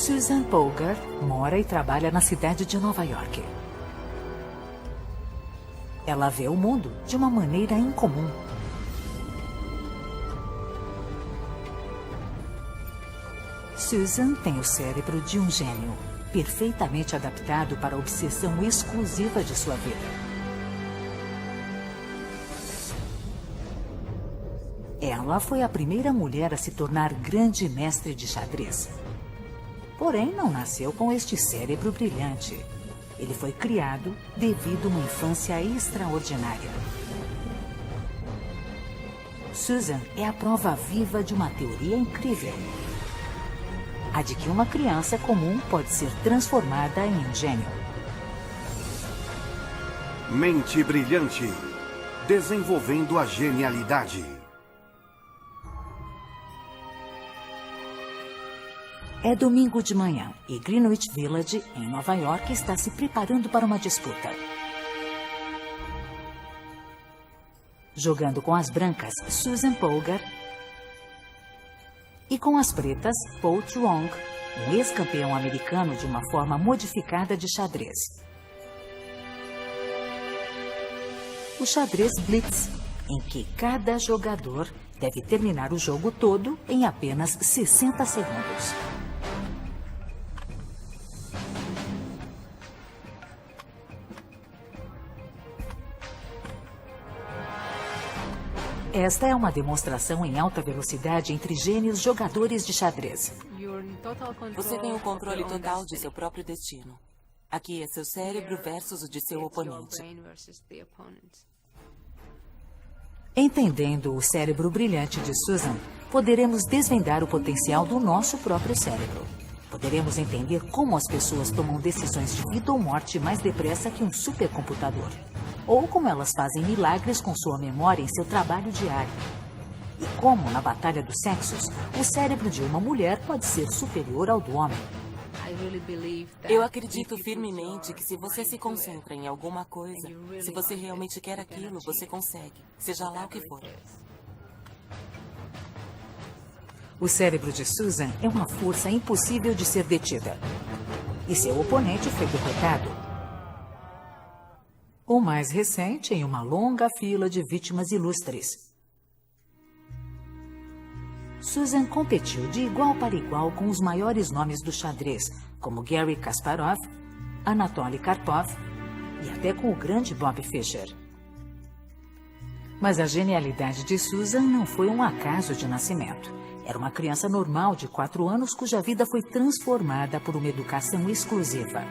Susan Polgar mora e trabalha na cidade de Nova York. Ela vê o mundo de uma maneira incomum. Susan tem o cérebro de um gênio, perfeitamente adaptado para a obsessão exclusiva de sua vida. Ela foi a primeira mulher a se tornar grande mestre de xadrez. Porém, não nasceu com este cérebro brilhante. Ele foi criado devido a uma infância extraordinária. Susan é a prova viva de uma teoria incrível. A de que uma criança comum pode ser transformada em um gênio. Mente brilhante, desenvolvendo a genialidade. É domingo de manhã e Greenwich Village, em Nova York, está se preparando para uma disputa. Jogando com as brancas, Susan Polgar, e com as pretas, Paul Truong, um ex-campeão americano de uma forma modificada de xadrez. O xadrez Blitz, em que cada jogador deve terminar o jogo todo em apenas 60 segundos. Esta é uma demonstração em alta velocidade entre gênios jogadores de xadrez. Você tem o controle total de seu próprio destino. Aqui é seu cérebro versus o de seu oponente. Entendendo o cérebro brilhante de Susan, poderemos desvendar o potencial do nosso próprio cérebro. Poderemos entender como as pessoas tomam decisões de vida ou morte mais depressa que um supercomputador. Ou como elas fazem milagres com sua memória em seu trabalho diário. E como, na batalha dos sexos, o cérebro de uma mulher pode ser superior ao do homem. Eu acredito firmemente que se você se concentra em alguma coisa, se você realmente quer aquilo, você consegue, seja lá o que for. O cérebro de Susan é uma força impossível de ser detida. E seu oponente foi derrotado. O mais recente em uma longa fila de vítimas ilustres. Susan competiu de igual para igual com os maiores nomes do xadrez, como Garry Kasparov, Anatoly Karpov e até com o grande Bob Fischer. Mas a genialidade de Susan não foi um acaso de nascimento. Era uma criança normal de 4 anos cuja vida foi transformada por uma educação exclusiva.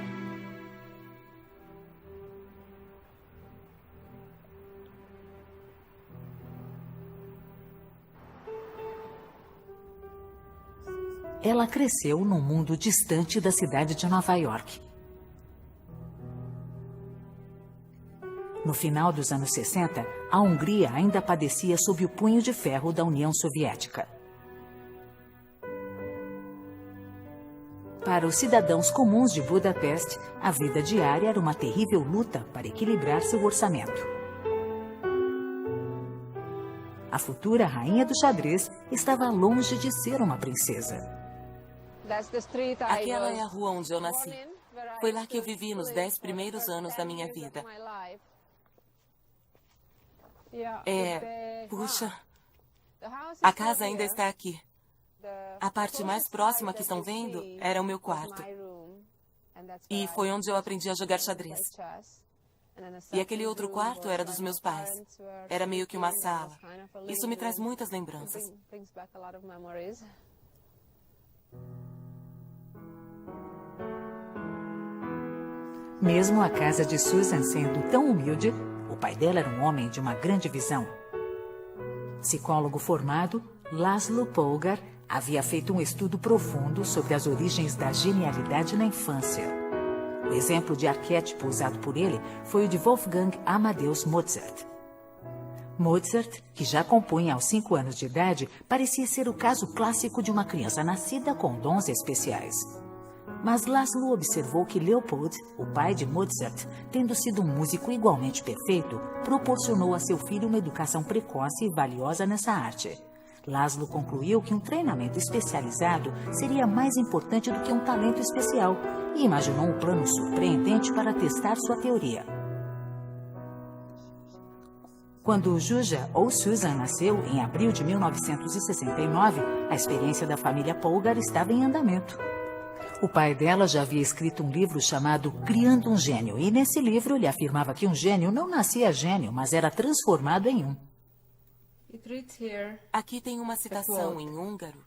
Ela cresceu num mundo distante da cidade de Nova York. No final dos anos 60, a Hungria ainda padecia sob o punho de ferro da União Soviética. Para os cidadãos comuns de Budapeste, a vida diária era uma terrível luta para equilibrar seu orçamento. A futura rainha do xadrez estava longe de ser uma princesa. Aquela é a rua onde eu nasci. Foi lá que eu vivi nos 10 primeiros anos da minha vida. Puxa, a casa ainda está aqui. A parte mais próxima que estão vendo era o meu quarto. E foi onde eu aprendi a jogar xadrez. E aquele outro quarto era dos meus pais. Era meio que uma sala. Isso me traz muitas lembranças. Mesmo a casa de Susan sendo tão humilde, o pai dela era um homem de uma grande visão. Psicólogo formado, Laszlo Polgar havia feito um estudo profundo sobre as origens da genialidade na infância. O exemplo de arquétipo usado por ele foi o de Wolfgang Amadeus Mozart. Mozart, que já compunha aos 5 anos de idade, parecia ser o caso clássico de uma criança nascida com dons especiais. Mas Laszlo observou que Leopold, o pai de Mozart, tendo sido um músico igualmente perfeito, proporcionou a seu filho uma educação precoce e valiosa nessa arte. Laszlo concluiu que um treinamento especializado seria mais importante do que um talento especial e imaginou um plano surpreendente para testar sua teoria. Quando Juja, ou Susan, nasceu, em abril de 1969, a experiência da família Polgar estava em andamento. O pai dela já havia escrito um livro chamado Criando um Gênio, e nesse livro ele afirmava que um gênio não nascia gênio, mas era transformado em um. Aqui tem uma citação em húngaro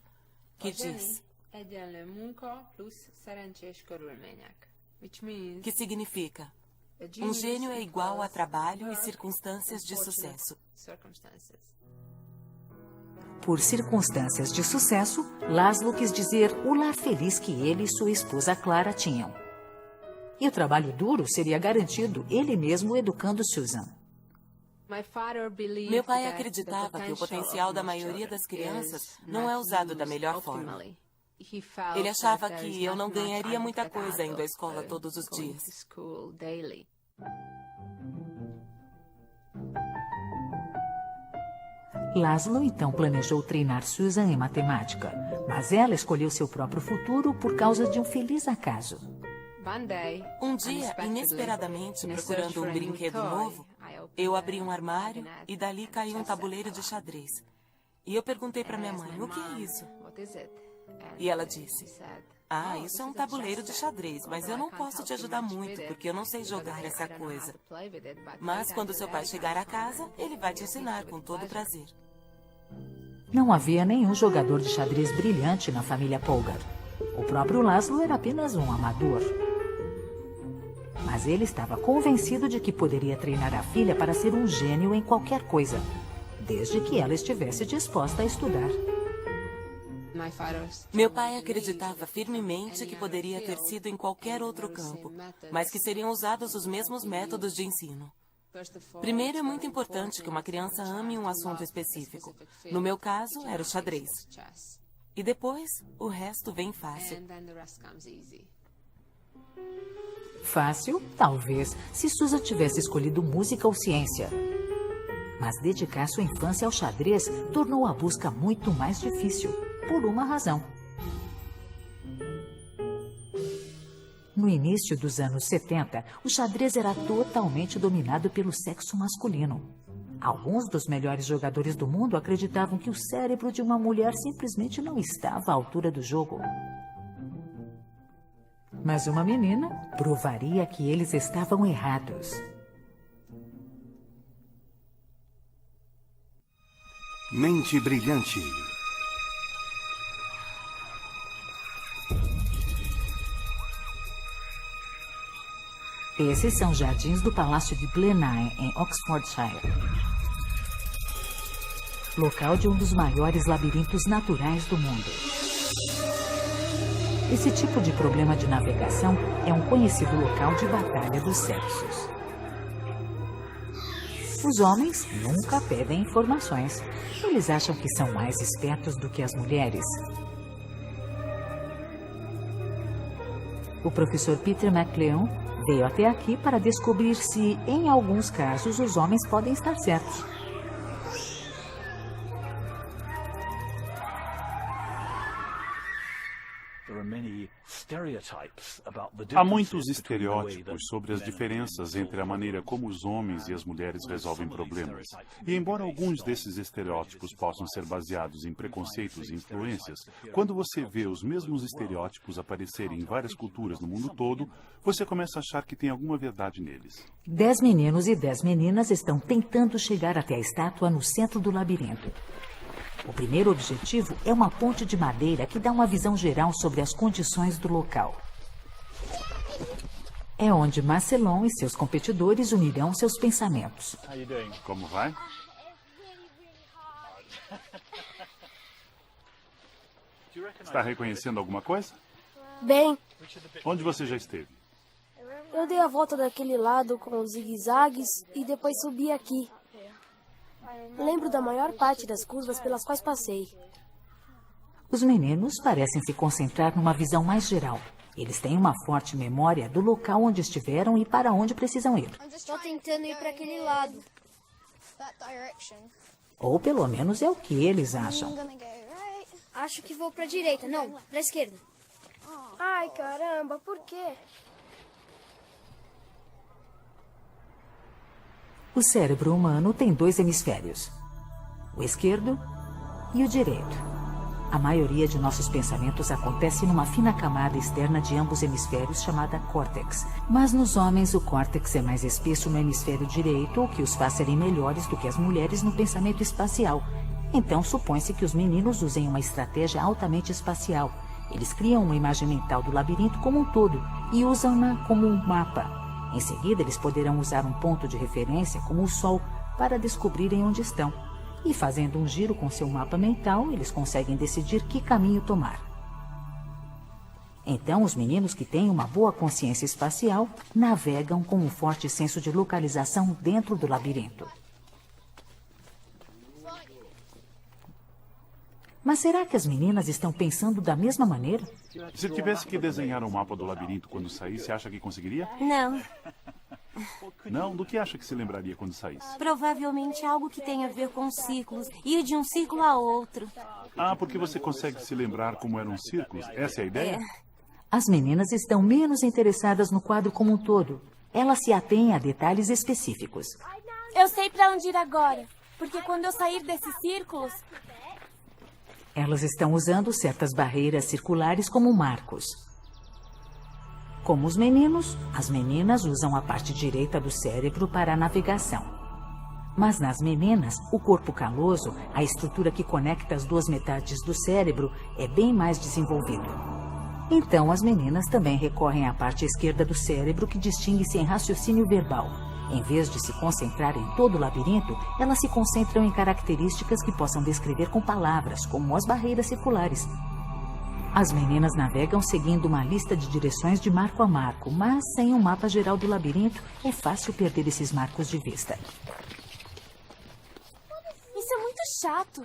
que diz, que significa: um gênio é igual a trabalho e circunstâncias de sucesso. Por circunstâncias de sucesso, Laszlo quis dizer o lar feliz que ele e sua esposa Clara tinham. E o trabalho duro seria garantido, ele mesmo educando Susan. Meu pai acreditava que o potencial da maioria das crianças não é usado da melhor forma. Ele achava que eu não ganharia muita coisa indo à escola todos os dias. Laszlo então planejou treinar Susan em matemática, mas ela escolheu seu próprio futuro por causa de um feliz acaso. Um dia, inesperadamente, procurando um brinquedo novo, eu abri um armário e dali caiu um tabuleiro de xadrez. E eu perguntei para minha mãe, o que é isso? E ela disse, isso é um tabuleiro de xadrez, mas eu não posso te ajudar muito, porque eu não sei jogar essa coisa. Mas quando seu pai chegar a casa, ele vai te ensinar com todo prazer. Não havia nenhum jogador de xadrez brilhante na família Polgar. O próprio Laszlo era apenas um amador. Mas ele estava convencido de que poderia treinar a filha para ser um gênio em qualquer coisa, desde que ela estivesse disposta a estudar. Meu pai acreditava firmemente que poderia ter sido em qualquer outro campo, mas que seriam usados os mesmos métodos de ensino. Primeiro, é muito importante que uma criança ame um assunto específico. No meu caso, era o xadrez. E depois, o resto vem fácil. Fácil, talvez, se Susan tivesse escolhido música ou ciência. Mas dedicar sua infância ao xadrez tornou a busca muito mais difícil, por uma razão. No início dos anos 70, o xadrez era totalmente dominado pelo sexo masculino. Alguns dos melhores jogadores do mundo acreditavam que o cérebro de uma mulher simplesmente não estava à altura do jogo. Mas uma menina provaria que eles estavam errados. Mente brilhante. Esses são jardins do Palácio de Blenheim, em Oxfordshire. Local de um dos maiores labirintos naturais do mundo. Esse tipo de problema de navegação é um conhecido local de batalha dos sexos. Os homens nunca pedem informações. Eles acham que são mais espertos do que as mulheres. O professor Peter MacLeod veio até aqui para descobrir se, em alguns casos, os homens podem estar certos. Há muitos estereótipos sobre as diferenças entre a maneira como os homens e as mulheres resolvem problemas. E embora alguns desses estereótipos possam ser baseados em preconceitos e influências, quando você vê os mesmos estereótipos aparecerem em várias culturas no mundo todo, você começa a achar que tem alguma verdade neles. 10 meninos e 10 meninas estão tentando chegar até a estátua no centro do labirinto. O primeiro objetivo é uma ponte de madeira que dá uma visão geral sobre as condições do local. É onde Marcelon e seus competidores unirão seus pensamentos. Como vai? Está reconhecendo alguma coisa? Bem, Onde você já esteve? eu dei a volta daquele lado com os zigue-zagues e depois subi aqui. Lembro da maior parte das curvas pelas quais passei. Os meninos parecem se concentrar numa visão mais geral. Eles têm uma forte memória do local onde estiveram e para onde precisam ir. Estou tentando ir para aquele lado. Ou pelo menos é o que eles acham. Acho que vou pra direita, não, pra esquerda. Ai, caramba, por quê? O cérebro humano tem 2 hemisférios, o esquerdo e o direito. A maioria de nossos pensamentos acontece numa fina camada externa de ambos hemisférios chamada córtex. Mas nos homens o córtex é mais espesso no hemisfério direito, o que os faz serem melhores do que as mulheres no pensamento espacial. Então supõe-se que os meninos usem uma estratégia altamente espacial. Eles criam uma imagem mental do labirinto como um todo e usam-na como um mapa. Em seguida, eles poderão usar um ponto de referência, como o Sol, para descobrirem onde estão. E fazendo um giro com seu mapa mental, eles conseguem decidir que caminho tomar. Então, os meninos que têm uma boa consciência espacial navegam com um forte senso de localização dentro do labirinto. Mas será que as meninas estão pensando da mesma maneira? Se tivesse que desenhar um mapa do labirinto quando saísse, acha que conseguiria? Não, Não? Do que acha que se lembraria quando saísse? provavelmente algo que tenha a ver com círculos. Ir de um círculo a outro. Ah, porque você consegue se lembrar como eram os círculos? Essa é a ideia? As meninas estão menos interessadas no quadro como um todo. Elas se atêm a detalhes específicos. Eu sei pra onde ir agora. Porque quando eu sair desses círculos... Elas estão usando certas barreiras circulares como marcos. Como os meninos, as meninas usam a parte direita do cérebro para a navegação. Mas nas meninas, o corpo caloso, a estrutura que conecta as 2 metades do cérebro, é bem mais desenvolvido. Então, as meninas também recorrem à parte esquerda do cérebro que distingue-se em raciocínio verbal. Em vez de se concentrar em todo o labirinto, elas se concentram em características que possam descrever com palavras, como as barreiras circulares. As meninas navegam seguindo uma lista de direções de marco a marco, mas sem um mapa geral do labirinto, é fácil perder esses marcos de vista. Isso é muito chato.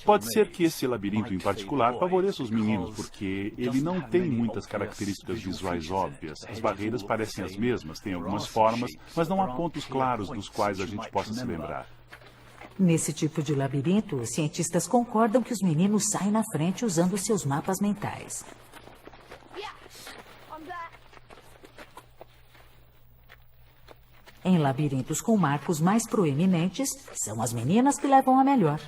Pode ser que esse labirinto em particular favoreça os meninos, porque ele não tem muitas características visuais óbvias. As barreiras parecem as mesmas, têm algumas formas, mas não há pontos claros dos quais a gente possa se lembrar. Nesse tipo de labirinto, os cientistas concordam que os meninos saem na frente usando seus mapas mentais. Em labirintos com marcos mais proeminentes, são as meninas que levam a melhor.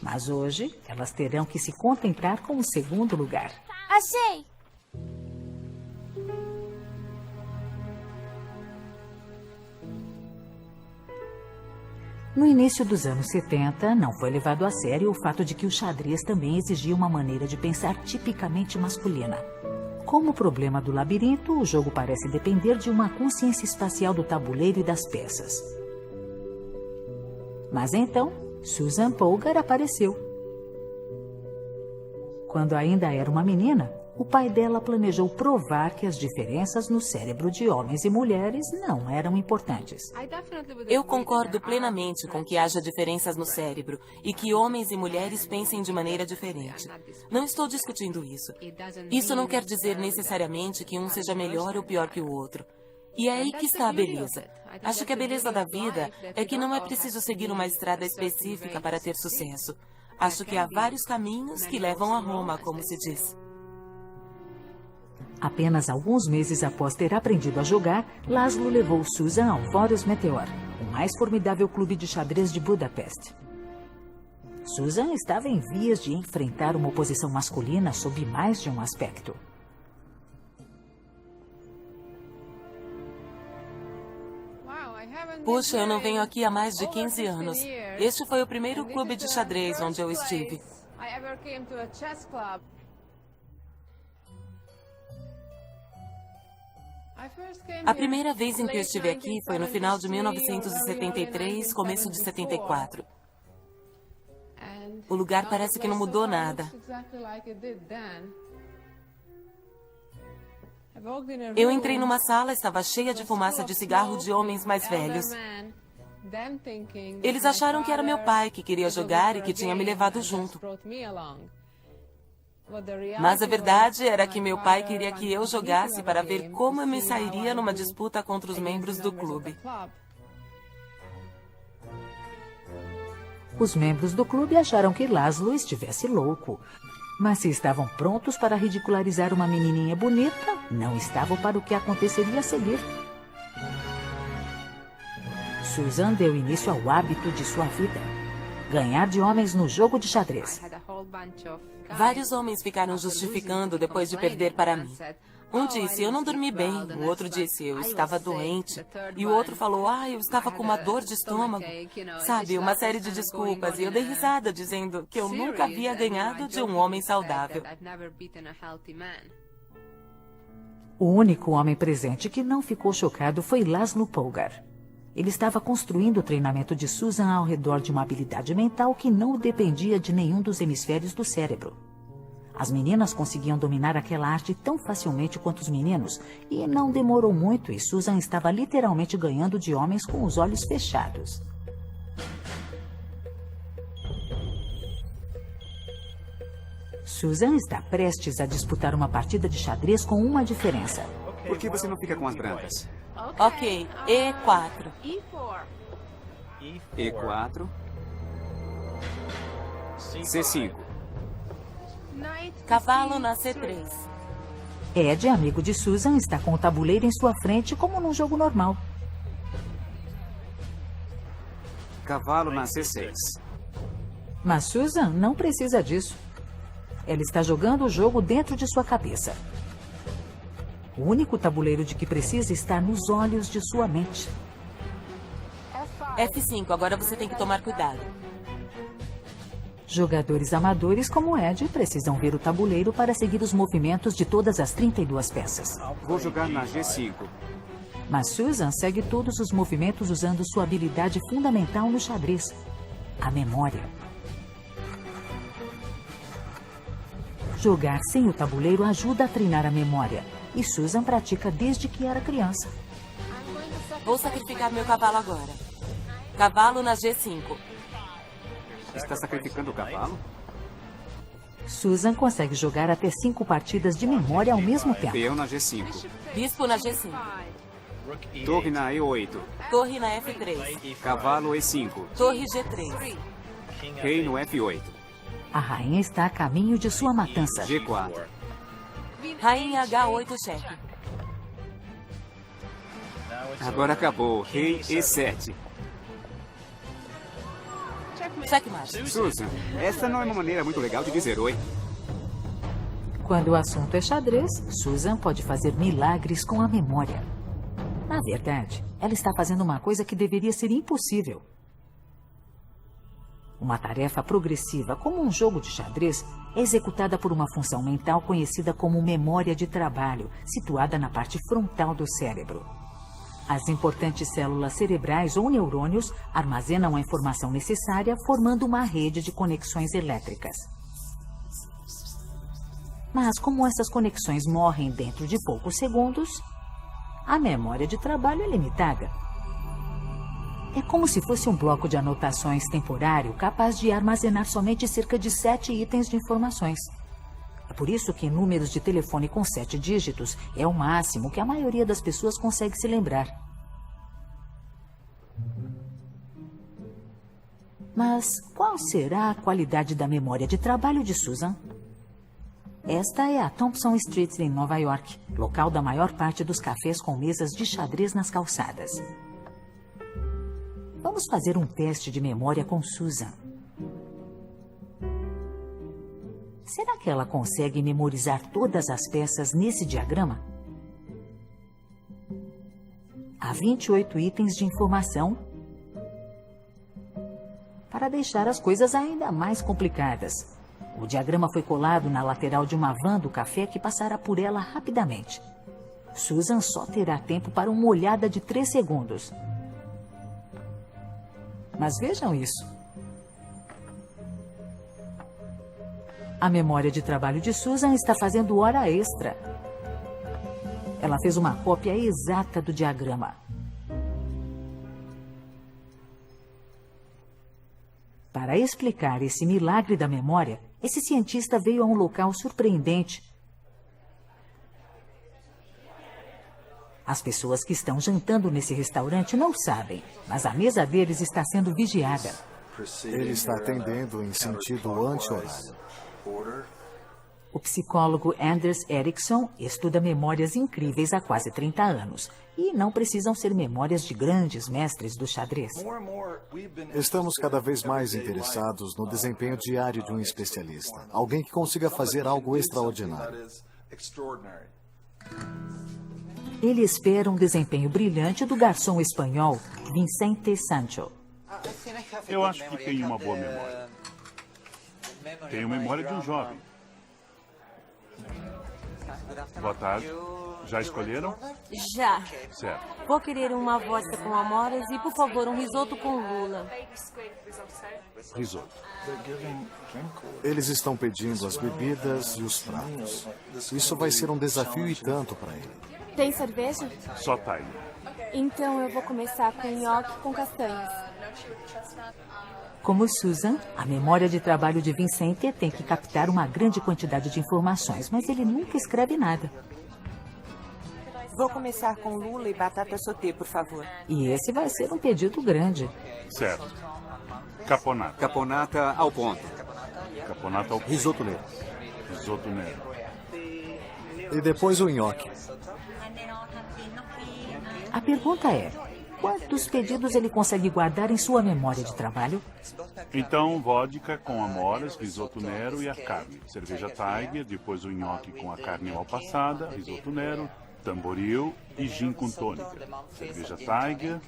Mas hoje, elas terão que se contentar com o segundo lugar. Achei! No início dos anos 70, não foi levado a sério o fato de que o xadrez também exigia uma maneira de pensar tipicamente masculina. Como o problema do labirinto, o jogo parece depender de uma consciência espacial do tabuleiro e das peças. Mas então, Susan Polgar apareceu. Quando ainda era uma menina, o pai dela planejou provar que as diferenças no cérebro de homens e mulheres não eram importantes. Eu concordo plenamente com que haja diferenças no cérebro e que homens e mulheres pensem de maneira diferente. Não estou discutindo isso. Isso não quer dizer necessariamente que um seja melhor ou pior que o outro. E é aí que está a beleza. Acho que a beleza da vida é que não é preciso seguir uma estrada específica para ter sucesso. Acho que há vários caminhos que levam a Roma, como se diz. Apenas alguns meses após ter aprendido a jogar, Laszlo levou Susan ao Fórum Meteor, o mais formidável clube de xadrez de Budapeste. Susan estava em vias de enfrentar uma oposição masculina sob mais de um aspecto. Puxa, eu não venho aqui há mais de 15 anos. Este foi o primeiro clube de xadrez onde eu estive. A primeira vez em que eu estive aqui foi no final de 1973, começo de 74. O lugar parece que não mudou nada. Eu entrei numa sala, estava cheia de fumaça de cigarro de homens mais velhos. Eles acharam que era meu pai que queria jogar e que tinha me levado junto. Mas a verdade era que meu pai queria que eu jogasse para ver como eu me sairia numa disputa contra os membros do clube. Os membros do clube acharam que Laszlo estivesse louco. Mas se estavam prontos para ridicularizar uma menininha bonita, não estavam para o que aconteceria a seguir. Susan deu início ao hábito de sua vida: ganhar de homens no jogo de xadrez. Vários homens ficaram justificando depois de perder para mim. Um disse, eu não dormi bem. O outro disse, eu estava doente. E o outro falou, eu estava com uma dor de estômago. Sabe, uma série de desculpas. E eu dei risada, dizendo que eu nunca havia ganhado de um homem saudável. O único homem presente que não ficou chocado foi Laszlo Polgar. Ele estava construindo o treinamento de Susan ao redor de uma habilidade mental que não dependia de nenhum dos hemisférios do cérebro. As meninas conseguiam dominar aquela arte tão facilmente quanto os meninos, e não demorou muito e Susan estava literalmente ganhando de homens com os olhos fechados. Susan está prestes a disputar uma partida de xadrez com uma diferença. Por que você não fica com as brancas? Ok, E4. E4. C5. Cavalo na C3. Ed, amigo de Susan, está com o tabuleiro em sua frente como num jogo normal. Cavalo na C6. Mas Susan não precisa disso. Ela está jogando o jogo dentro de sua cabeça. O único tabuleiro de que precisa está nos olhos de sua mente. F5, agora você tem que tomar cuidado. Jogadores amadores como Ed precisam ver o tabuleiro para seguir os movimentos de todas as 32 peças. Vou jogar na G5. Mas Susan segue todos os movimentos usando sua habilidade fundamental no xadrez: a memória. Jogar sem o tabuleiro ajuda a treinar a memória, e Susan pratica desde que era criança. Vou sacrificar meu cavalo agora. Cavalo na G5. Está sacrificando o cavalo? Susan consegue jogar até 5 partidas de memória ao mesmo tempo. Peão na G5. Bispo na G5. Torre na E8. Torre na F3. Cavalo E5. Torre G3. Rei no F8. A rainha está a caminho de sua matança. G4. Rainha H8 chefe. Agora acabou. Rei E7. Checkmate. Susan, essa não é uma maneira muito legal de dizer oi. Quando o assunto é xadrez, Susan pode fazer milagres com a memória. Na verdade, ela está fazendo uma coisa que deveria ser impossível. Uma tarefa progressiva, como um jogo de xadrez, é executada por uma função mental conhecida como memória de trabalho, situada na parte frontal do cérebro. As importantes células cerebrais ou neurônios armazenam a informação necessária, formando uma rede de conexões elétricas. Mas como essas conexões morrem dentro de poucos segundos, a memória de trabalho é limitada. É como se fosse um bloco de anotações temporário capaz de armazenar somente cerca de 7 itens de informações. É por isso que números de telefone com 7 dígitos é o máximo que a maioria das pessoas consegue se lembrar. Mas qual será a qualidade da memória de trabalho de Susan? Esta é a Thompson Street, em Nova York, local da maior parte dos cafés com mesas de xadrez nas calçadas. Vamos fazer um teste de memória com Susan. Será que ela consegue memorizar todas as peças nesse diagrama? Há 28 itens de informação para deixar as coisas ainda mais complicadas. O diagrama foi colado na lateral de uma van do café que passará por ela rapidamente. Susan só terá tempo para uma olhada de 3 segundos. Mas vejam isso. A memória de trabalho de Susan está fazendo hora extra. Ela fez uma cópia exata do diagrama. Para explicar esse milagre da memória, esse cientista veio a um local surpreendente. As pessoas que estão jantando nesse restaurante não sabem, mas a mesa deles está sendo vigiada. Ele está atendendo em sentido anti-horário. O psicólogo Anders Ericsson estuda memórias incríveis há quase 30 anos. E não precisam ser memórias de grandes mestres do xadrez. Estamos cada vez mais interessados no desempenho diário de um especialista. Alguém que consiga fazer algo extraordinário. Ele espera um desempenho brilhante do garçom espanhol Vicente Sancho. Eu acho que tenho uma boa memória. Tenho memória de um jovem. Boa tarde. Já escolheram? Já. Certo. Vou querer uma vodka com amoras e, por favor, um risoto com lula. Risoto. Eles estão pedindo as bebidas e os pratos. Isso vai ser um desafio e tanto para ele. Tem cerveja? Só Thai. Então eu vou começar com nhoque com castanhas. Como Susan, a memória de trabalho de Vicente tem que captar uma grande quantidade de informações, mas ele nunca escreve nada. Vou começar com lula e batata sauté, por favor. E esse vai ser um pedido grande. Certo. Caponata. Caponata ao ponto. Caponata ao ponto. Risoto negro. Risoto negro. E depois o nhoque. A pergunta é, quantos pedidos ele consegue guardar em sua memória de trabalho? Então, vodka com amoras, risoto nero e a carne. Cerveja Tiger, depois o nhoque com a carne mal passada, risoto nero, tamboril e gin com tônica. Cerveja Tiger.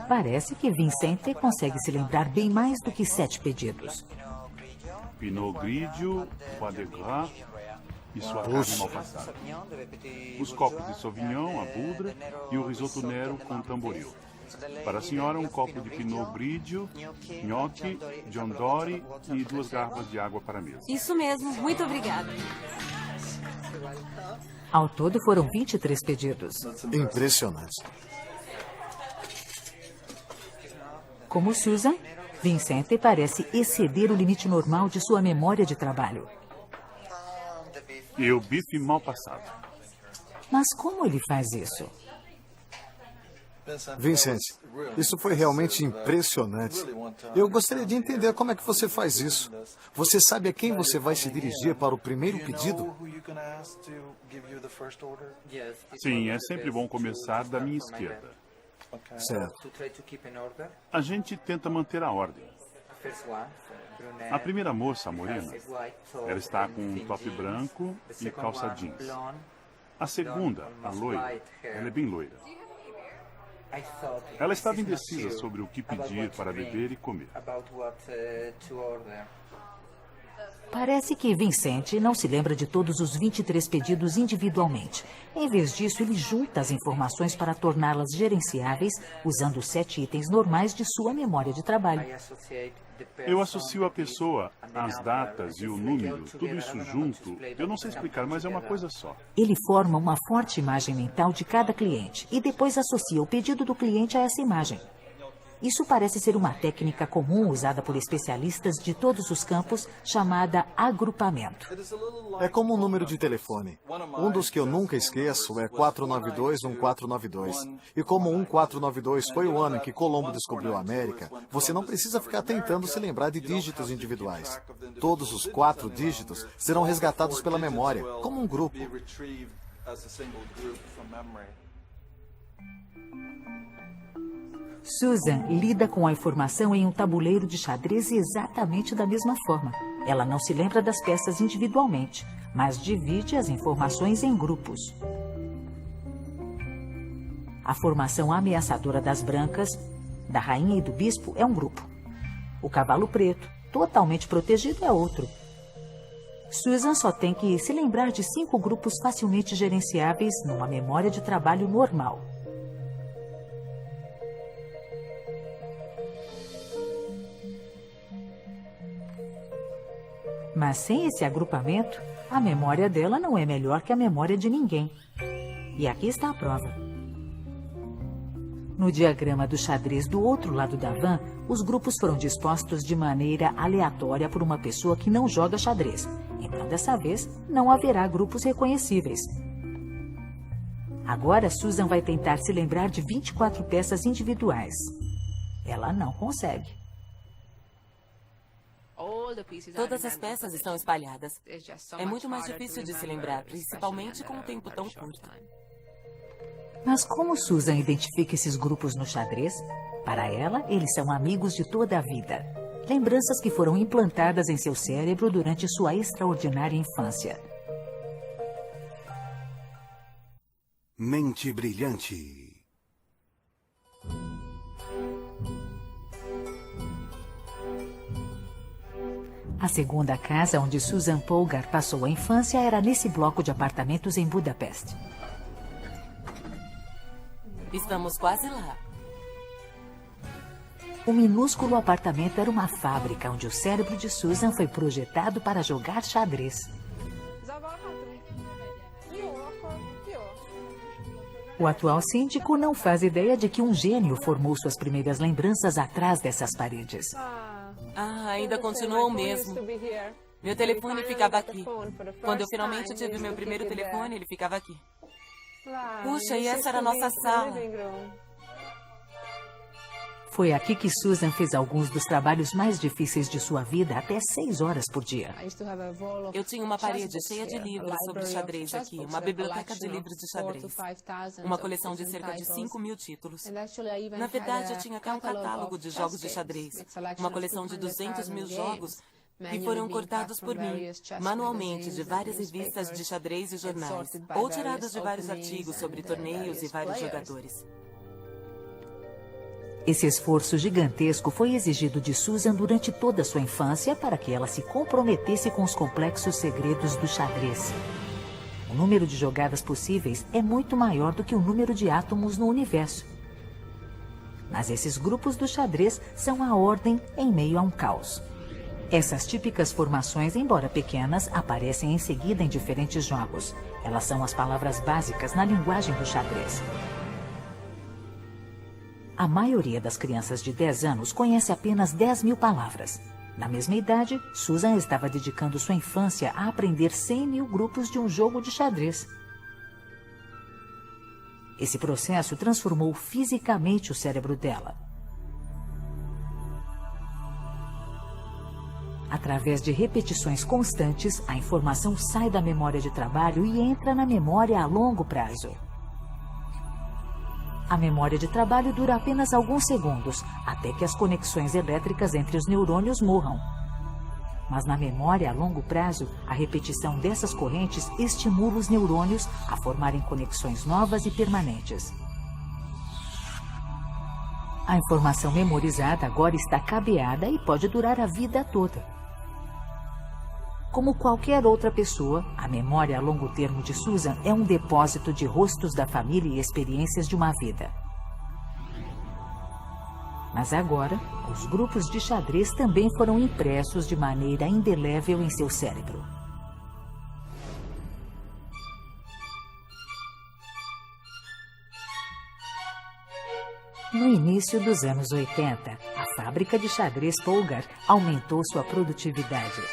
Parece que Vicente consegue se lembrar bem mais do que 7 pedidos. Pinot Grigio, foie de gras e sua carne mal passada. Os copos de Sauvignon, a budra e o risoto nero com tamboril. Para a senhora, um copo de Pinot Grigio, nhoque, John Dory e 2 garrafas de água para a mesa. Isso mesmo. Muito obrigada. Ao todo foram 23 pedidos. Impressionante. Como Susan, Vicente parece exceder o limite normal de sua memória de trabalho. E o bife mal passado. Mas como ele faz isso? Vicente, isso foi realmente impressionante. Eu gostaria de entender como é que você faz isso. Você sabe a quem você vai se dirigir para o primeiro pedido? Sim, é sempre bom começar da minha esquerda. Certo. A gente tenta manter a ordem. A primeira moça, a morena, ela está com um top branco e calça jeans. A segunda, a loira, ela é bem loira. Ela estava indecisa sobre o que pedir para beber e comer. Parece que Vicente não se lembra de todos os 23 pedidos individualmente. Em vez disso, ele junta as informações para torná-las gerenciáveis usando os 7 itens normais de sua memória de trabalho. Eu associo a pessoa, as datas e o número, tudo isso junto. Eu não sei explicar, mas é uma coisa só. Ele forma uma forte imagem mental de cada cliente e depois associa o pedido do cliente a essa imagem. Isso parece ser uma técnica comum usada por especialistas de todos os campos, chamada agrupamento. É como um número de telefone. Um dos que eu nunca esqueço é 492-1492. E como 1492 foi o ano em que Colombo descobriu a América, você não precisa ficar tentando se lembrar de dígitos individuais. Todos os 4 dígitos serão resgatados pela memória, como um grupo. Susan lida com a informação em um tabuleiro de xadrez exatamente da mesma forma. Ela não se lembra das peças individualmente, mas divide as informações em grupos. A formação ameaçadora das brancas, da rainha e do bispo é um grupo. O cavalo preto, totalmente protegido, é outro. Susan só tem que se lembrar de 5 grupos facilmente gerenciáveis numa memória de trabalho normal. Mas sem esse agrupamento, a memória dela não é melhor que a memória de ninguém. E aqui está a prova. No diagrama do xadrez do outro lado da van, os grupos foram dispostos de maneira aleatória por uma pessoa que não joga xadrez. Então, dessa vez, não haverá grupos reconhecíveis. Agora, Susan vai tentar se lembrar de 24 peças individuais. Ela não consegue. Todas as peças estão espalhadas. É muito mais difícil de se lembrar, principalmente com um tempo tão curto. Mas como Susan identifica esses grupos no xadrez? Para ela, eles são amigos de toda a vida. Lembranças que foram implantadas em seu cérebro durante sua extraordinária infância. Mente brilhante. A segunda casa onde Susan Polgar passou a infância era nesse bloco de apartamentos em Budapeste. Estamos quase lá. O minúsculo apartamento era uma fábrica onde o cérebro de Susan foi projetado para jogar xadrez. O atual síndico não faz ideia de que um gênio formou suas primeiras lembranças atrás dessas paredes. Ainda continua o mesmo. Meu telefone ficava aqui. Quando eu finalmente tive meu primeiro telefone, ele ficava aqui. Puxa, e essa era a nossa sala. Foi aqui que Susan fez alguns dos trabalhos mais difíceis de sua vida até 6 horas por dia. Eu tinha uma parede cheia de livros sobre xadrez aqui, uma biblioteca de livros de xadrez, uma coleção de cerca de 5.000 títulos. Na verdade, eu tinha até um catálogo de jogos de xadrez, uma coleção de 200.000 jogos que foram cortados por mim, manualmente, de várias revistas de xadrez e jornais, ou tirados de vários artigos sobre torneios e vários jogadores. Esse esforço gigantesco foi exigido de Susan durante toda a sua infância para que ela se comprometesse com os complexos segredos do xadrez. O número de jogadas possíveis é muito maior do que o número de átomos no universo. Mas esses grupos do xadrez são a ordem em meio a um caos. Essas típicas formações, embora pequenas, aparecem em seguida em diferentes jogos. Elas são as palavras básicas na linguagem do xadrez. A maioria das crianças de 10 anos conhece apenas 10.000 palavras. Na mesma idade, Susan estava dedicando sua infância a aprender 100.000 grupos de um jogo de xadrez. Esse processo transformou fisicamente o cérebro dela. Através de repetições constantes, a informação sai da memória de trabalho e entra na memória a longo prazo. A memória de trabalho dura apenas alguns segundos, até que as conexões elétricas entre os neurônios morram. Mas na memória a longo prazo, a repetição dessas correntes estimula os neurônios a formarem conexões novas e permanentes. A informação memorizada agora está cabeada e pode durar a vida toda. Como qualquer outra pessoa, a memória a longo termo de Susan é um depósito de rostos da família e experiências de uma vida. Mas agora, os grupos de xadrez também foram impressos de maneira indelével em seu cérebro. No início dos anos 80, a fábrica de xadrez Polgar aumentou sua produtividade.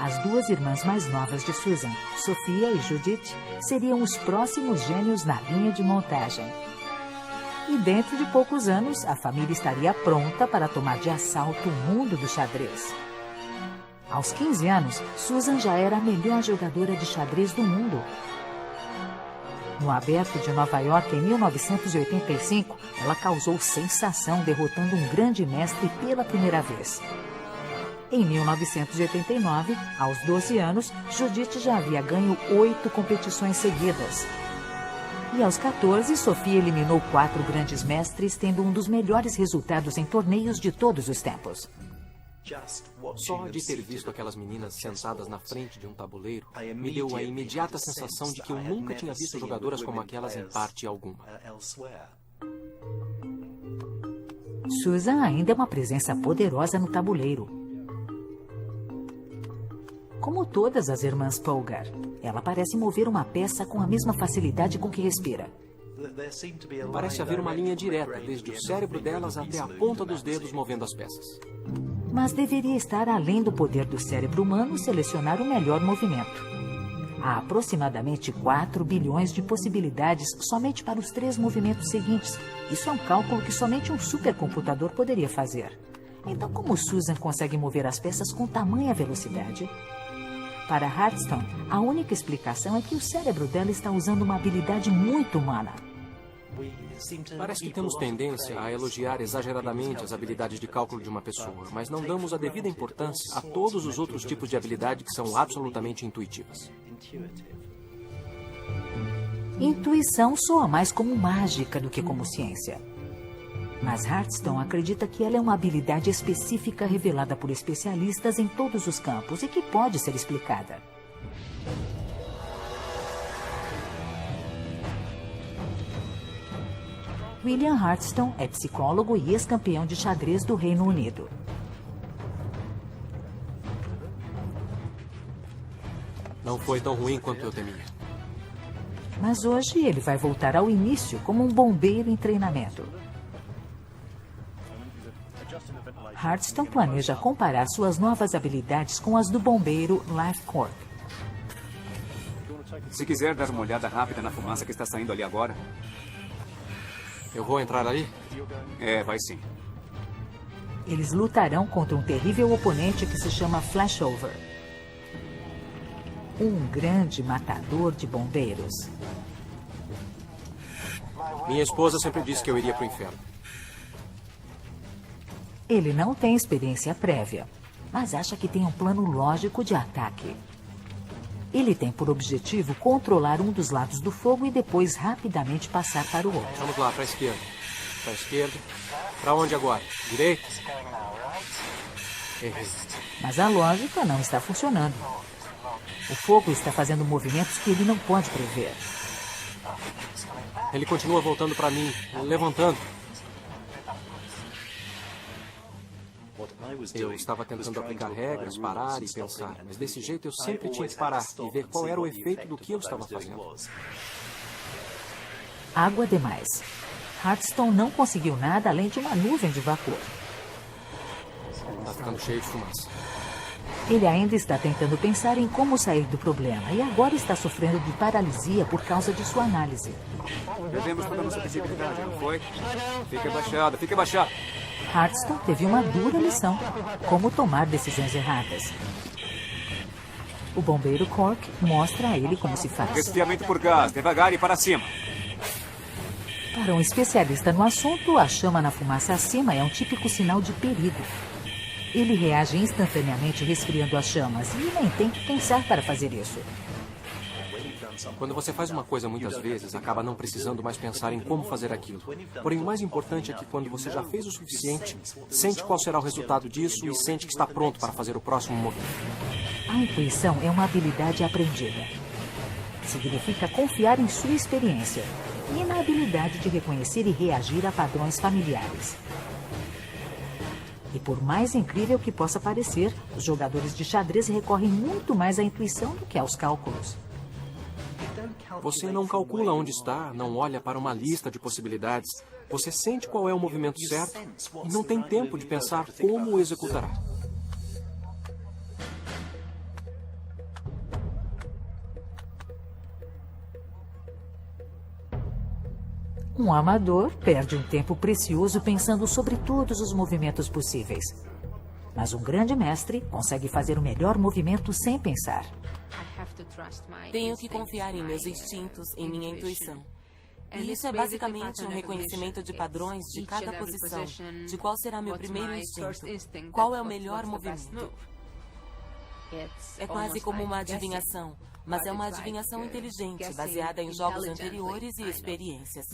As duas irmãs mais novas de Susan, Sofia e Judith, seriam os próximos gênios na linha de montagem. E dentro de poucos anos, a família estaria pronta para tomar de assalto o mundo do xadrez. Aos 15 anos, Susan já era a melhor jogadora de xadrez do mundo. No Aberto de Nova York, em 1985, ela causou sensação derrotando um grande mestre pela primeira vez. Em 1989, aos 12 anos, Judith já havia ganho 8 competições seguidas. E aos 14, Sofia eliminou 4 grandes mestres, tendo um dos melhores resultados em torneios de todos os tempos. Só de ter visto aquelas meninas sentadas na frente de um tabuleiro, me deu a imediata sensação de que eu nunca tinha visto jogadoras como aquelas em parte alguma. Susan ainda é uma presença poderosa no tabuleiro. Como todas as irmãs Polgar, ela parece mover uma peça com a mesma facilidade com que respira. Parece haver uma linha direta, desde o cérebro delas até a ponta dos dedos movendo as peças. Mas deveria estar além do poder do cérebro humano selecionar o melhor movimento. Há aproximadamente 4 bilhões de possibilidades somente para os 3 movimentos seguintes. Isso é um cálculo que somente um supercomputador poderia fazer. Então, como Susan consegue mover as peças com tamanha velocidade? Para Hearthstone, a única explicação é que o cérebro dela está usando uma habilidade muito humana. Parece que temos tendência a elogiar exageradamente as habilidades de cálculo de uma pessoa, mas não damos a devida importância a todos os outros tipos de habilidade que são absolutamente intuitivas. Intuição soa mais como mágica do que como ciência. Mas Hearthstone acredita que ela é uma habilidade específica revelada por especialistas em todos os campos e que pode ser explicada. William Hearthstone é psicólogo e ex-campeão de xadrez do Reino Unido. Não foi tão ruim quanto eu temia. Mas hoje ele vai voltar ao início como um bombeiro em treinamento. Hearthstone planeja comparar suas novas habilidades com as do bombeiro Life Corp. Se quiser dar uma olhada rápida na fumaça que está saindo ali agora. Eu vou entrar ali? É, vai sim. Eles lutarão contra um terrível oponente que se chama Flashover. Um grande matador de bombeiros. Minha esposa sempre disse que eu iria para o inferno. Ele não tem experiência prévia, mas acha que tem um plano lógico de ataque. Ele tem por objetivo controlar um dos lados do fogo e depois rapidamente passar para o outro. Vamos lá, para a esquerda. Para a esquerda. Para onde agora? Direita? Errei. Mas a lógica não está funcionando. O fogo está fazendo movimentos que ele não pode prever. Ele continua voltando para mim, levantando. Eu estava tentando aplicar regras, parar e pensar, mas desse jeito eu sempre tinha que parar e ver qual era o efeito do que eu estava fazendo. Água demais. Hearthstone não conseguiu nada além de uma nuvem de vapor. Está ficando cheio de fumaça. Ele ainda está tentando pensar em como sair do problema e agora está sofrendo de paralisia por causa de sua análise. Perdemos toda a nossa visibilidade, não foi? Fique abaixado, fique abaixado. Hearthstone teve uma dura lição: como tomar decisões erradas. O bombeiro Cork mostra a ele como se faz. Resfriamento por gás, devagar e para cima. Para um especialista no assunto, a chama na fumaça acima é um típico sinal de perigo. Ele reage instantaneamente resfriando as chamas e nem tem que pensar para fazer isso. Quando você faz uma coisa muitas vezes, acaba não precisando mais pensar em como fazer aquilo. Porém, o mais importante é que quando você já fez o suficiente, sente qual será o resultado disso e sente que está pronto para fazer o próximo movimento. A intuição é uma habilidade aprendida. Significa confiar em sua experiência e na habilidade de reconhecer e reagir a padrões familiares. E por mais incrível que possa parecer, os jogadores de xadrez recorrem muito mais à intuição do que aos cálculos. Você não calcula onde está, não olha para uma lista de possibilidades. Você sente qual é o movimento certo e não tem tempo de pensar como o executará. Um amador perde um tempo precioso pensando sobre todos os movimentos possíveis. Mas um grande mestre consegue fazer o melhor movimento sem pensar. Tenho que confiar em meus instintos, em minha intuição. E isso é basicamente um reconhecimento de padrões de cada posição, de qual será meu primeiro instinto, qual é o melhor movimento. É quase como uma adivinhação, mas é uma adivinhação inteligente, baseada em jogos anteriores e experiências.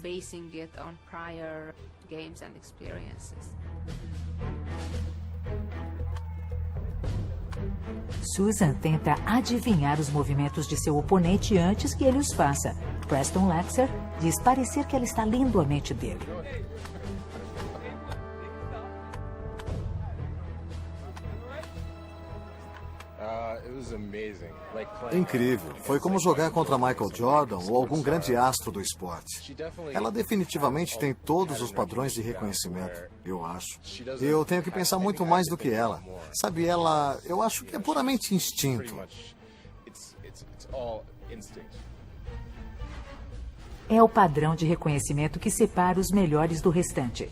Susan tenta adivinhar os movimentos de seu oponente antes que ele os faça. Preston Laxer diz parecer que ela está lendo a mente dele. Incrível. Foi como jogar contra Michael Jordan ou algum grande astro do esporte. Ela definitivamente tem todos os padrões de reconhecimento, eu acho. Eu tenho que pensar muito mais do que ela. Sabe, eu acho que é puramente instinto. É o padrão de reconhecimento que separa os melhores do restante.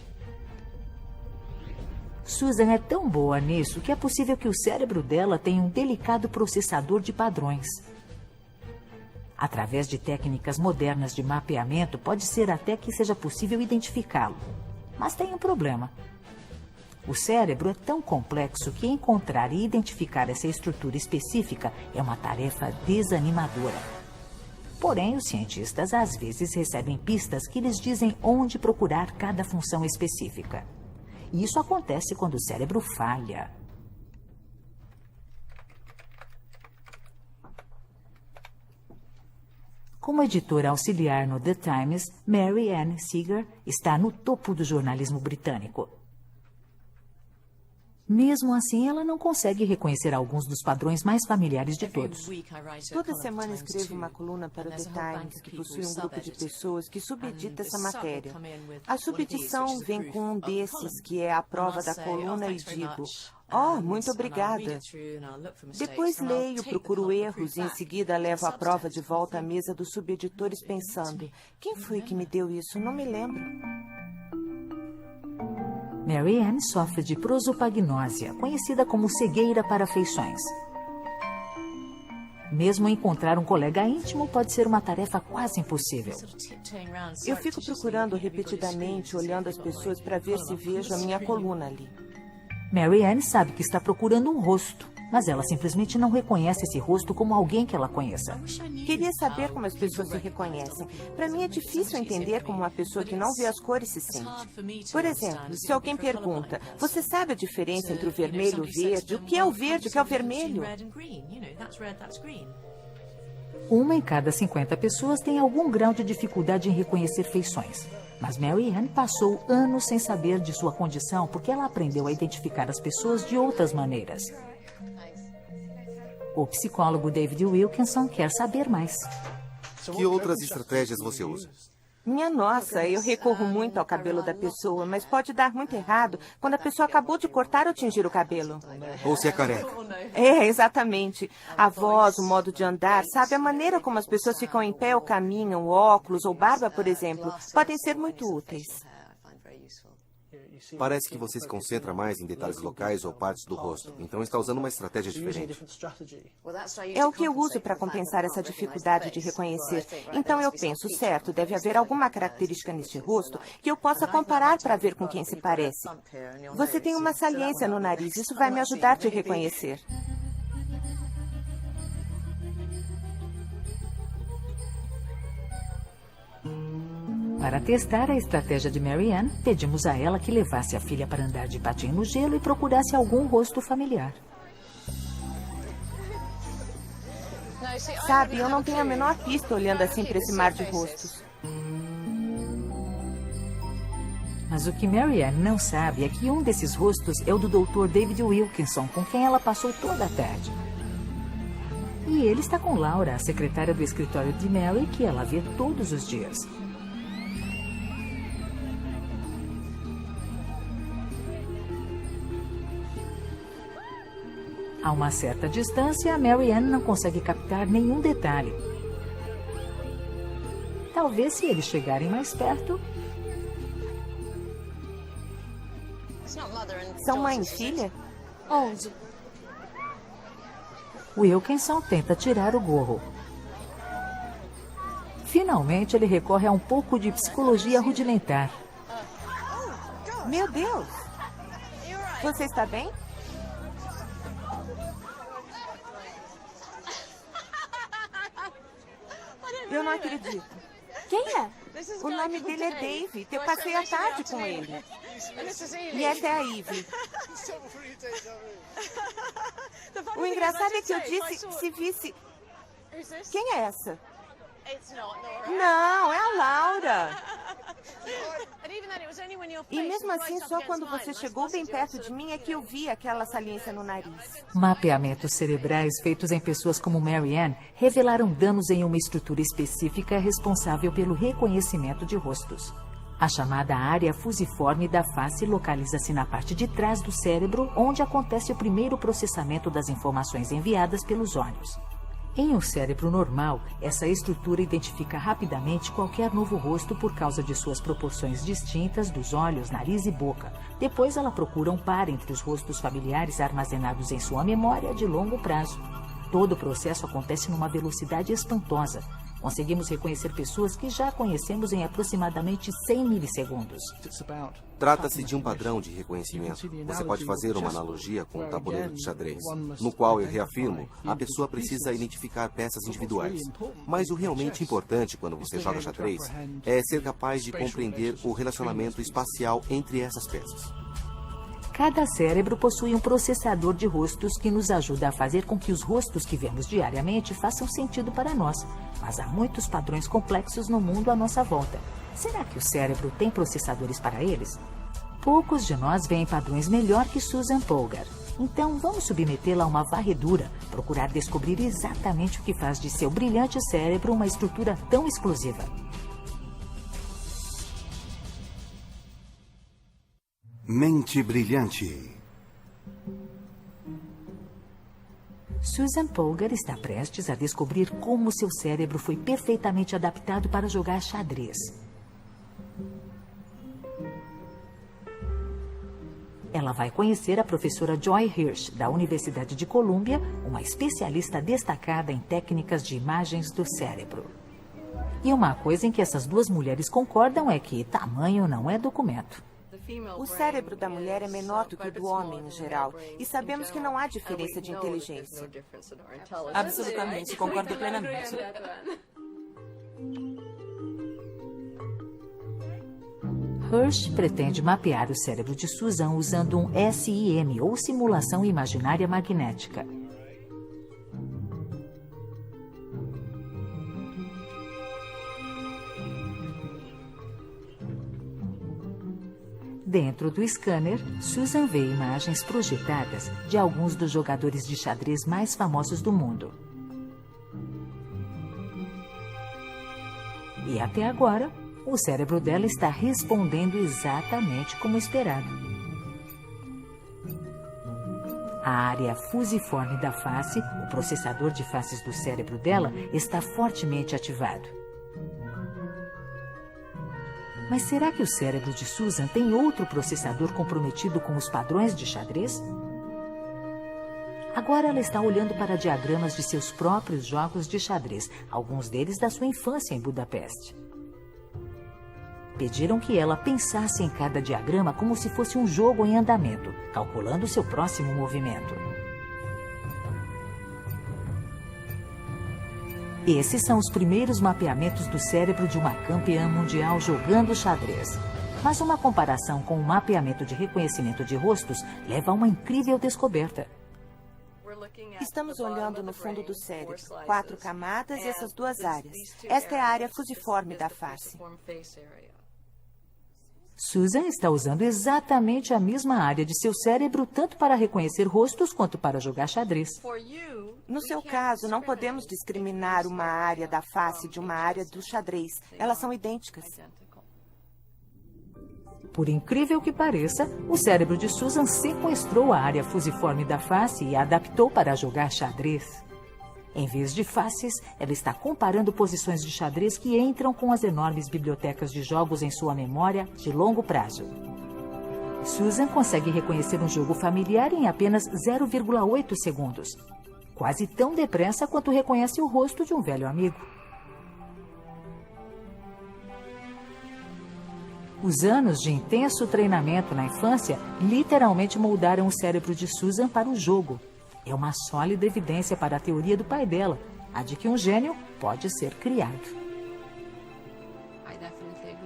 Susan é tão boa nisso que é possível que o cérebro dela tenha um delicado processador de padrões. Através de técnicas modernas de mapeamento, pode ser até que seja possível identificá-lo. Mas tem um problema. O cérebro é tão complexo que encontrar e identificar essa estrutura específica é uma tarefa desanimadora. Porém, os cientistas às vezes recebem pistas que lhes dizem onde procurar cada função específica. E isso acontece quando o cérebro falha. Como editora auxiliar no The Times, Mary Ann Seeger está no topo do jornalismo britânico. Mesmo assim, ela não consegue reconhecer alguns dos padrões mais familiares de todos. Toda semana escrevo uma coluna para o The Times, que possui um grupo de pessoas que subedita essa matéria. A subedição vem com um desses, que é a prova da coluna, e digo: "Oh, muito obrigada." Depois leio, procuro erros e em seguida levo a prova de volta à mesa dos subeditores pensando: quem foi que me deu isso? Não me lembro. Mary Ann sofre de prosopagnósia, conhecida como cegueira para feições. Mesmo encontrar um colega íntimo pode ser uma tarefa quase impossível. Eu fico procurando repetidamente, olhando as pessoas para ver se vejo a minha coluna ali. Mary Ann sabe que está procurando um rosto, mas ela simplesmente não reconhece esse rosto como alguém que ela conheça. Queria saber como as pessoas se reconhecem. Para mim é difícil entender como uma pessoa que não vê as cores se sente. Por exemplo, se alguém pergunta: "Você sabe a diferença entre o vermelho e o verde? O que é o verde? O que é o vermelho?" Uma em cada 50 pessoas tem algum grau de dificuldade em reconhecer feições. Mas Mary Ann passou anos sem saber de sua condição porque ela aprendeu a identificar as pessoas de outras maneiras. O psicólogo David Wilkinson quer saber mais. Que outras estratégias você usa? Minha nossa, eu recorro muito ao cabelo da pessoa, mas pode dar muito errado quando a pessoa acabou de cortar ou tingir o cabelo. Ou se é careca. É, exatamente. A voz, o modo de andar, sabe, a maneira como as pessoas ficam em pé ou caminham, óculos ou barba, por exemplo, podem ser muito úteis. Parece que você se concentra mais em detalhes locais ou partes do rosto, então está usando uma estratégia diferente. É o que eu uso para compensar essa dificuldade de reconhecer. Então eu penso, certo, deve haver alguma característica neste rosto que eu possa comparar para ver com quem se parece. Você tem uma saliência no nariz, isso vai me ajudar a te reconhecer. Para testar a estratégia de Mary Ann, pedimos a ela que levasse a filha para andar de patinho no gelo e procurasse algum rosto familiar. Sabe, eu não tenho a menor pista olhando assim para esse mar de rostos. Mas o que Mary Ann não sabe é que um desses rostos é o do Dr. David Wilkinson, com quem ela passou toda a tarde. E ele está com Laura, a secretária do escritório de Mary, que ela vê todos os dias. A uma certa distância, Mary Ann não consegue captar nenhum detalhe. Talvez se eles chegarem mais perto... São mãe e filha? Onde? Wilkinson tenta tirar o gorro. Finalmente, ele recorre a um pouco de psicologia rudimentar. Meu Deus! Você está bem? Eu não acredito. Quem é? O nome dele é Dave. Eu passei a tarde com ele. E essa é a Ivy. O engraçado é que eu disse se visse... Quem é essa? Não, é a Laura. E mesmo assim, só quando você chegou bem perto de mim é que eu vi aquela saliência no nariz. Mapeamentos cerebrais feitos em pessoas como Mary Ann revelaram danos em uma estrutura específica responsável pelo reconhecimento de rostos. A chamada área fusiforme da face localiza-se na parte de trás do cérebro, onde acontece o primeiro processamento das informações enviadas pelos olhos. Em um cérebro normal, essa estrutura identifica rapidamente qualquer novo rosto por causa de suas proporções distintas dos olhos, nariz e boca. Depois ela procura um par entre os rostos familiares armazenados em sua memória de longo prazo. Todo o processo acontece numa velocidade espantosa. Conseguimos reconhecer pessoas que já conhecemos em aproximadamente 100 milissegundos. Trata-se de um padrão de reconhecimento. Você pode fazer uma analogia com um tabuleiro de xadrez, no qual, eu reafirmo, a pessoa precisa identificar peças individuais. Mas o realmente importante quando você joga xadrez é ser capaz de compreender o relacionamento espacial entre essas peças. Cada cérebro possui um processador de rostos que nos ajuda a fazer com que os rostos que vemos diariamente façam sentido para nós. Mas há muitos padrões complexos no mundo à nossa volta. Será que o cérebro tem processadores para eles? Poucos de nós veem padrões melhor que Susan Polgar. Então, vamos submetê-la a uma varredura, procurar descobrir exatamente o que faz de seu brilhante cérebro uma estrutura tão exclusiva. Mente brilhante. Susan Polgar está prestes a descobrir como seu cérebro foi perfeitamente adaptado para jogar xadrez. Ela vai conhecer a professora Joy Hirsch, da Universidade de Colômbia, uma especialista destacada em técnicas de imagens do cérebro. E uma coisa em que essas duas mulheres concordam é que tamanho não é documento. O cérebro da mulher é menor do que o do homem em geral, e sabemos que não há diferença de inteligência. Absolutamente, concordo plenamente. Hirsch pretende mapear o cérebro de Susan usando um SIM, ou simulação imaginária magnética. Dentro do scanner, Susan vê imagens projetadas de alguns dos jogadores de xadrez mais famosos do mundo. E até agora, o cérebro dela está respondendo exatamente como esperado. A área fusiforme da face, o processador de faces do cérebro dela, está fortemente ativado. Mas será que o cérebro de Susan tem outro processador comprometido com os padrões de xadrez? Agora ela está olhando para diagramas de seus próprios jogos de xadrez, alguns deles da sua infância em Budapeste. Pediram que ela pensasse em cada diagrama como se fosse um jogo em andamento, calculando seu próximo movimento. Esses são os primeiros mapeamentos do cérebro de uma campeã mundial jogando xadrez. Mas uma comparação com o mapeamento de reconhecimento de rostos leva a uma incrível descoberta. Estamos olhando no fundo do cérebro, 4 camadas e essas duas áreas. Esta é a área fusiforme da face. Susan está usando exatamente a mesma área de seu cérebro tanto para reconhecer rostos quanto para jogar xadrez. No seu caso, não podemos discriminar uma área da face de uma área do xadrez. Elas são idênticas. Por incrível que pareça, o cérebro de Susan sequestrou a área fusiforme da face e a adaptou para jogar xadrez. Em vez de faces, ela está comparando posições de xadrez que entram com as enormes bibliotecas de jogos em sua memória de longo prazo. Susan consegue reconhecer um jogo familiar em apenas 0,8 segundos. Quase tão depressa quanto reconhece o rosto de um velho amigo. Os anos de intenso treinamento na infância literalmente moldaram o cérebro de Susan para o jogo. É uma sólida evidência para a teoria do pai dela, a de que um gênio pode ser criado.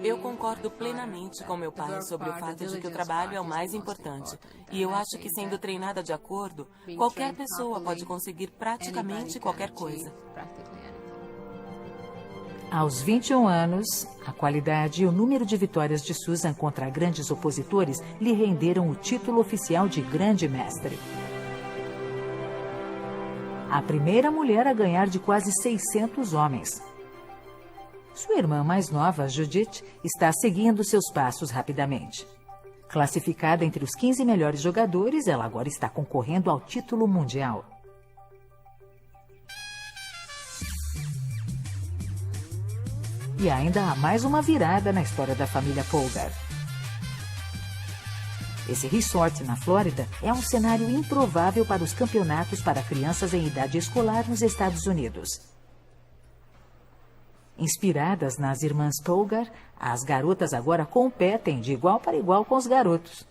Eu concordo plenamente com meu pai sobre o fato de que o trabalho é o mais importante. E eu acho que, sendo treinada de acordo, qualquer pessoa pode conseguir praticamente qualquer coisa. Aos 21 anos, a qualidade e o número de vitórias de Susan contra grandes opositores lhe renderam o título oficial de Grande Mestre. A primeira mulher a ganhar de quase 600 homens. Sua irmã mais nova, Judith, está seguindo seus passos rapidamente. Classificada entre os 15 melhores jogadores, ela agora está concorrendo ao título mundial. E ainda há mais uma virada na história da família Polgar. Esse resort na Flórida é um cenário improvável para os campeonatos para crianças em idade escolar nos Estados Unidos. Inspiradas nas irmãs Polgar, as garotas agora competem de igual para igual com os garotos.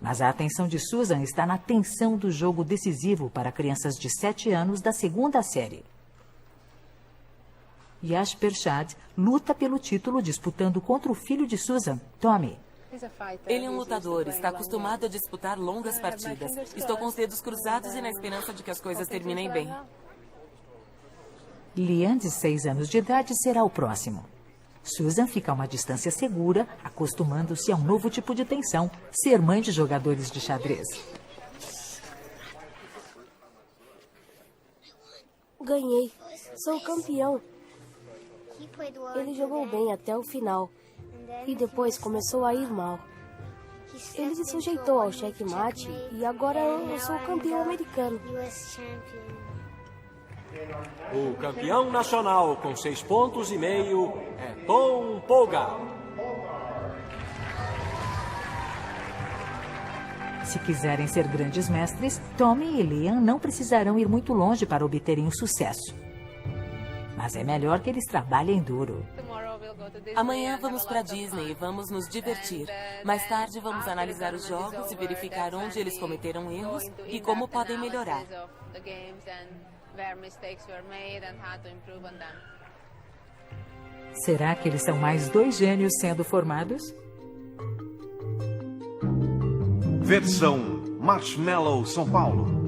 Mas a atenção de Susan está na tensão do jogo decisivo para crianças de 7 anos da segunda série. Yash Pershad luta pelo título disputando contra o filho de Susan, Tommy. Ele é um lutador, está acostumado a disputar longas partidas. Estou com os dedos cruzados e na esperança de que as coisas terminem bem. Liam, de 6 anos de idade, será o próximo. Susan fica a uma distância segura, acostumando-se a um novo tipo de tensão, ser mãe de jogadores de xadrez. Ganhei. Sou campeão. Ele jogou bem até o final. E depois começou a ir mal. Ele se sujeitou ao checkmate e agora eu sou campeão americano. O campeão nacional com 6,5 pontos é Tom Polgar. Se quiserem ser grandes mestres, Tommy e Liam não precisarão ir muito longe para obterem o sucesso. Mas é melhor que eles trabalhem duro. Amanhã vamos para Disney e vamos nos divertir. Mais tarde vamos analisar os jogos e verificar onde eles cometeram erros e como podem melhorar. Será que eles são mais 2 gênios sendo formados? Versão Marshmallow São Paulo.